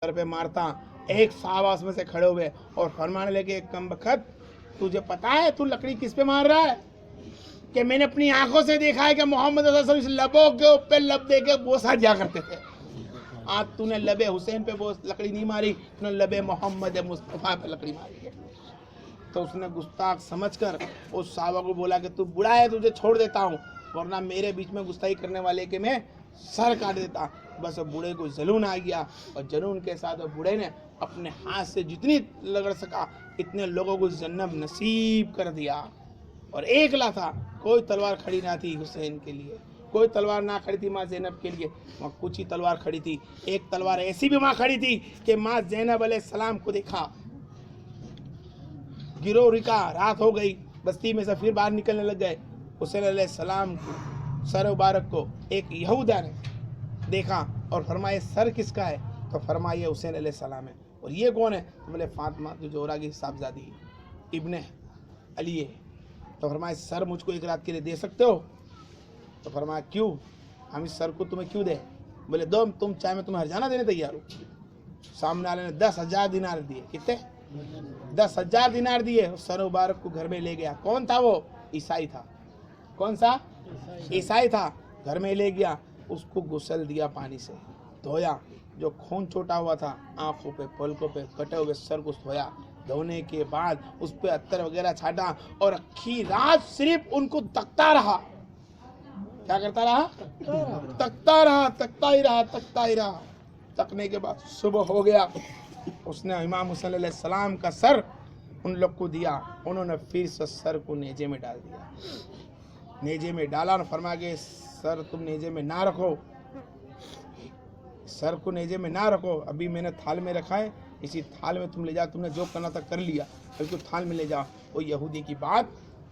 Sir पे मारता। एक साहब में से खड़े हुए और फरमाने लगे, एक कमबख्त, तुझे पता है तू लकड़ी किस पे मार रहा है? कि मैंने अपनी आंखों से देखा है कि मोहम्मद लबों के ऊपर लब दे के बोसा दिया करते थे। आज तूने लबे हुसैन पे बोस लकड़ी नहीं मारी, तूने लबे मोहम्मद मुस्तफ़ा पे लकड़ी मारी है। तो उसने गुस्ताख समझकर उस साहबा को बोला कि तू बुरा है, तुझे छोड़ देता हूँ, वरना मेरे बीच में गुस्ताखी करने वाले के मैं सर काट देता। बस बूढ़े को जलून आ गया और जलून के साथ बूढ़े ने अपने हाथ से जितनी रगड़ सका इतने लोगों को जन्नत नसीब कर दिया। और एकला था, कोई तलवार खड़ी ना थी हुसैन के लिए, कोई तलवार ना खड़ी थी माँ ज़ैनब के लिए, वहाँ कुछ ही तलवार खड़ी थी। एक तलवार ऐसी भी वहाँ खड़ी थी कि माँ ज़ैनब अलैहिस्सलाम को देखा। गिरोह रिका, रात हो गई, बस्ती में से फिर बाहर निकलने लग गए। हुसैन अलैहिस्सलाम को सर मुबारक को एक यहूदा ने देखा और फरमाया, सर किसका है? तो फरमाया हुसैन अलैहिस्सलाम है। और ये कौन है? तो बोले फातिमा जो जोहरा की साहबजादी इब्ने अली है। तो फरमाया, सर मुझको एक रात के लिए दे सकते हो? तो फरमाया, क्यों, हम इस सर को तुम्हें क्यों दे? बोले दो, तुम चाहे मैं तुम्हें हरजाना देने तैयार हूँ। सामने वाले ने 10,000 दिनार दिए। कितने? 10,000 दिनार दिए। सर मुबारक को घर में ले गया। कौन था वो? ईसाई था। कौन सा? ईसाई था। घर में ले गया, उसको गुसल दिया, पानी से धोया, जो खून छोटा हुआ था आंखों पे, पलकों पे, कटे हुए सर को धोया। धोने के बाद उस पर अत्तर वगैरह छाटा और आखिरी रात सिर्फ उनको तकता रहा। क्या करता रहा? तकता रहा, तकता ही रहा, तकता ही रहा। तकने के बाद सुबह हो गया, उसने इमाम हुसैन अलैहिस्सलाम का सर उन लोग को दिया। उन्होंने फिर से सर को नेजे में डाल दिया। नेजे में डाला और फरमा के, सर तुम नेजे में ना रखो, सर को नेजे में ना रखो, अभी मैंने थाल में रखा है, इसी थाल में तुम ले जाओ, तुमने जो करना था कर लिया, बिल्कुल थाल में ले जाओ। वो यहूदी की बात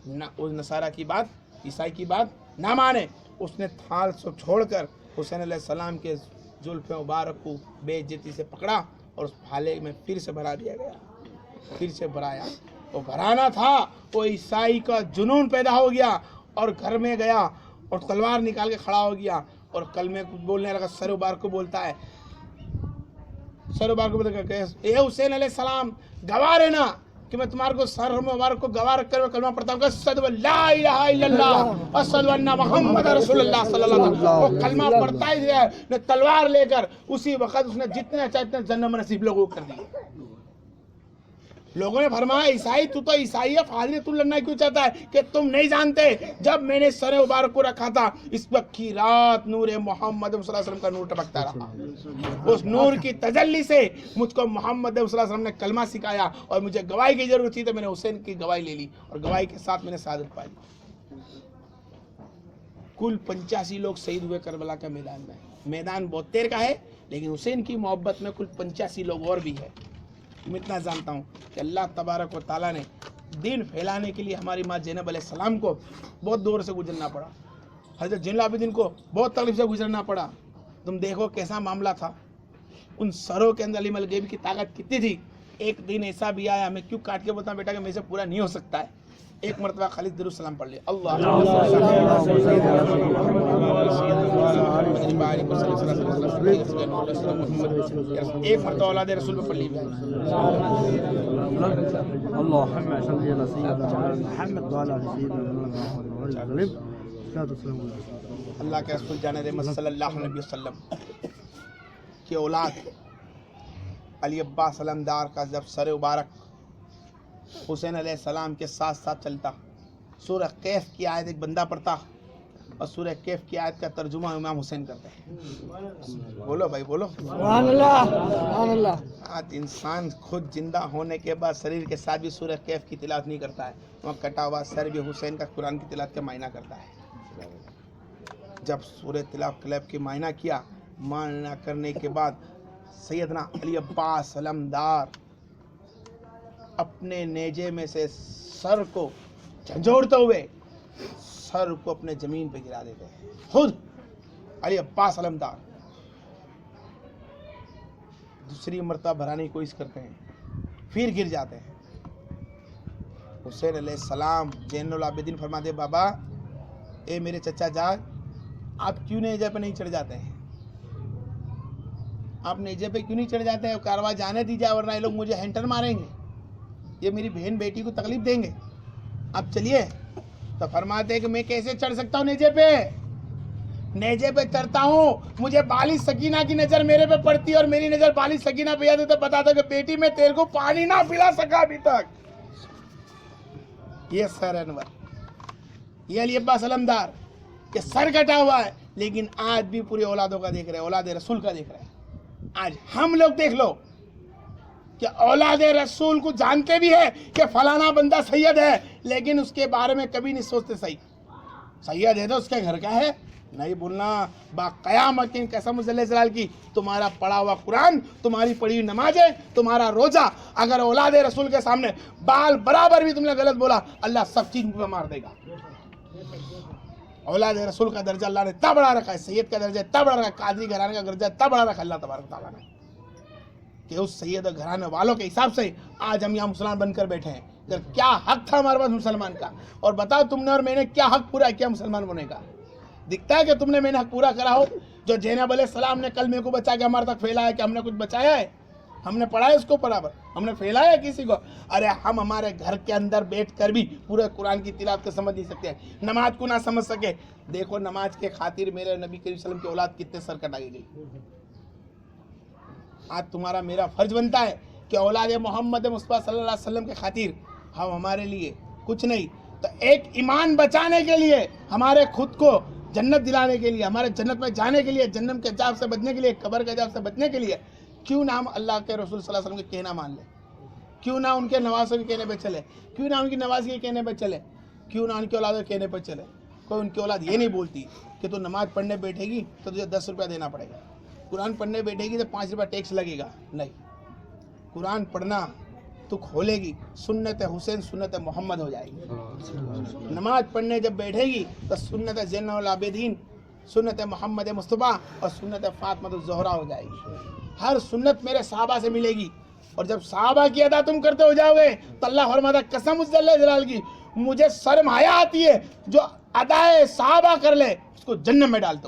ना, उस नसारा की बात, ईसाई की बात ना माने। उसने थाल से छोड़कर हुसैन अलैहिस्सलाम के जुल्फ़े मुबारक को बेइज्जती से पकड़ा और उस भाले में फिर से भरा दिया गया। फिर से भराया, वो भराना था, वो ईसाई का जुनून पैदा हो गया और घर में गया और तलवार निकाल के खड़ा हो गया और कलमे कुछ बोलने लगा। सर मुबारक को बोलता है, सर मुबारक को बोलता है, ए हुसैन अलैहिस्सलाम, गवाह रहना कि मैं तुम्हारे को सर मुबारक को गवाह रखकर मैं कलमा पढ़ता हूँ, अशहदु अल्ला इलाहा इल्लल्लाह अशहदु अन्ना मुहम्मद रसूलुल्लाह सल्लल्लाहु अलैहि वसल्लम। वो कलमा पढ़ता ही है, तलवार लेकर उसी वक्त उसने जितने चाहे इतने जन्नत नसीब लोगों को कर दिए। लोगों ने फरमाया, ईसाई तू तो ईसाई है, फादरी तू लड़ना क्यों चाहता है? कि तुम नहीं जानते, जब मैंने सर मुबारक को रखा था इस वक्त की रात नूर मोहम्मद सल्लल्लाहु अलैहि वसल्लम का नूर टपकता रहा। उस नूर की तजल्ली से मुझको मोहम्मद सल्लल्लाहु अलैहि वसल्लम ने कलमा सिखाया और मुझे गवाही की जरूरत थी, तो मैंने हुसैन की गवाही ले ली और गवाही के साथ मैंने शहादत पाई। कुल 85 लोग शहीद हुए करबला के मैदान में। मैदान 72 का है, लेकिन हुसैन की मोहब्बत में कुल 85 लोग और भी है। मैं इतना जानता हूँ कि अल्लाह तबारक व ताला ने दीन फैलाने के लिए हमारी माँ ज़ैनब अलैहिस्सलाम को बहुत दूर से गुजरना पड़ा। हज़रत ज़ैनुल आबिदीन को बहुत तकलीफ से गुजरना पड़ा। तुम देखो कैसा मामला था, उन सरों के अंदर इल्मुल गैब की ताकत कितनी थी। एक दिन ऐसा भी आया, मैं क्यों काट के बोलता हूँ बेटा कि मेरे से पूरा नहीं हो सकता है। एक मरतबा खाली दुरूद सलाम पढ़ लिया, अल्लाह एक मरतबा औलाद रसूल पे पढ़ ली। अल्लाह के रसूल जाने रहमत सल्लल्लाहु अलैहि वसल्लम की औलाद अली अब्बास सलामदार का जब सर मुबारक हुसैन अलैहिस्सलाम के साथ साथ चलता, सूरह कैफ की आयत एक बंदा पढ़ता और सूरह कैफ की आयत का तर्जुमा इमाम हुसैन करते हैं। बोलो भाई बोलो, सुभान अल्लाह, सुभान अल्लाह। आज इंसान खुद जिंदा होने के बाद शरीर के साथ भी सूरह कैफ की तिलावत नहीं करता है, वहाँ कटा हुआ सर भी हुसैन का कुरान की तिलावत का मायना करता है। जब सूरह तिलावत क्लब की मायना किया, मायना करने के बाद सैयदना अली अब्बास सलामदार अपने नेजे में से सर को झंझोड़ते हुए सर को अपने जमीन पे गिरा देते हैं। खुद अली अब्बास सलामदार दूसरी मरतबा भराने की कोशिश करते हैं, फिर गिर जाते हैं। हुसैन अलैहिस्सलाम ज़ैनुल आबिदीन फरमाते, बाबा ए मेरे चचा जान, आप क्यों नेजे पे नहीं चढ़ जाते हैं? आप नेजे पे क्यों नहीं चढ़ जाते हैं? कारवा जाने दीजिए, वरना ये लोग मुझे हैंटर मारेंगे, ये मेरी बहन बेटी को तकलीफ देंगे। आप चलिए। तो फरमाते हैं कि मैं कैसे चढ़ सकता हूँ नेजे पे? नेजे पे चढ़ता हूँ, मुझे बालिश सकीना की नजर मेरे पे पड़ती है और मेरी नजर बालिश सकीना पे जाती, तो बताता कि बेटी मैं तेरे को पानी ना पिला सका अभी तक। ये सर अनवर, ये अली अब्बास अलमदार, ये सर कटा हुआ है, लेकिन आज भी पूरे औलादों का देख रहे हैं, औलाद रसूल का देख रहे हैं। आज हम लोग देख लो कि औलाद रसूल को जानते भी है कि फलाना बंदा सैयद है, लेकिन उसके बारे में कभी नहीं सोचते। सही सैयद है तो उसके घर का है, नहीं बोलना। बाक़यामत की कसम जलाल की, तुम्हारा पढ़ा हुआ कुरान, तुम्हारी पढ़ी हुई नमाजें, तुम्हारा रोजा, अगर औलाद रसूल के सामने बाल बराबर भी तुमने गलत बोला, अल्लाह सब चीज पे मार देगा। औलाद रसूल का दर्जा अल्लाह ने तब बढ़ा रखा है, सैयद का दर्जा तब बढ़ा रखा है, कादरी घराने का दर्जा तब बढ़ा रखा अल्लाह तबारक तआला ने, कि उस सैयद घराने वालों के हिसाब से आज हम यहाँ मुसलमान बनकर बैठे हैं। क्या हक था हमारे पास मुसलमान का? और बताओ तुमने और मैंने क्या हक पूरा किया मुसलमान होने का? दिखता है कि तुमने मैंने हक पूरा करा हो? जो ज़ैनब अलैहिस्सलाम ने कल मेरे को बचा के हमारे तक फैलाया, कि हमने कुछ बचाया है? हमने पढ़ा है उसको बराबर? हमने फैलाया है किसी को? अरे हम हमारे घर के अंदर बैठ कर भी पूरे कुरान की तिलावत को समझ नहीं सकते, नमाज को ना समझ सके। देखो नमाज के खातिर मेरे नबी करीम सल्लल्लाहु अलैहि वसल्लम की औलाद कितने सर कटाई गई। आज तुम्हारा मेरा फर्ज बनता है कि औलाद मोहम्मद मुस्तफ़ा सल्लल्लाहु अलैहि वसल्लम के खातिर हम हमारे लिए कुछ नहीं तो एक ईमान बचाने के लिए, हमारे खुद को जन्नत दिलाने के लिए, हमारे जन्नत में जाने के लिए, जन्नत के अजाब से बचने के लिए, कब्र के अजाब से बचने के लिए, क्यों ना हम अल्लाह के रसूल सल्लल्लाहु अलैहि वसल्लम के कहना मान ले? क्यों ना उनके नवासों के कहने पे चले? क्यों ना उनकी नवाज़ी के कहने पे चले? क्यों ना उनकी औलाद के कहने पे चले? कोई उनकी औलाद ये नहीं बोलती कि तू नमाज पढ़ने बैठेगी तो तुझे 10 रुपया देना पड़ेगा, कुरान पढ़ने बैठेगी तो 5 रुपया टैक्स लगेगा। नहीं, कुरान पढ़ना तू खोलेगी, सुन्नत हुसैन सुन्नत मोहम्मद हो जाएगी। नमाज पढ़ने जब बैठेगी तो सुन्नत ज़ैनुल आबिदीन, सुन्नत मोहम्मद मुस्तफ़ा और सुन्नत फातिमा ज़हरा हो जाएगी। हर सुन्नत मेरे सहाबा से मिलेगी, और जब सहाबा की अदा तुम करते हो जाओगे तो अल्लाह फरमाता कसम उस जलाल की, मुझे शर्म आया आती है जो अदाए सहाबा कर ले उसको जन्नत में डालता।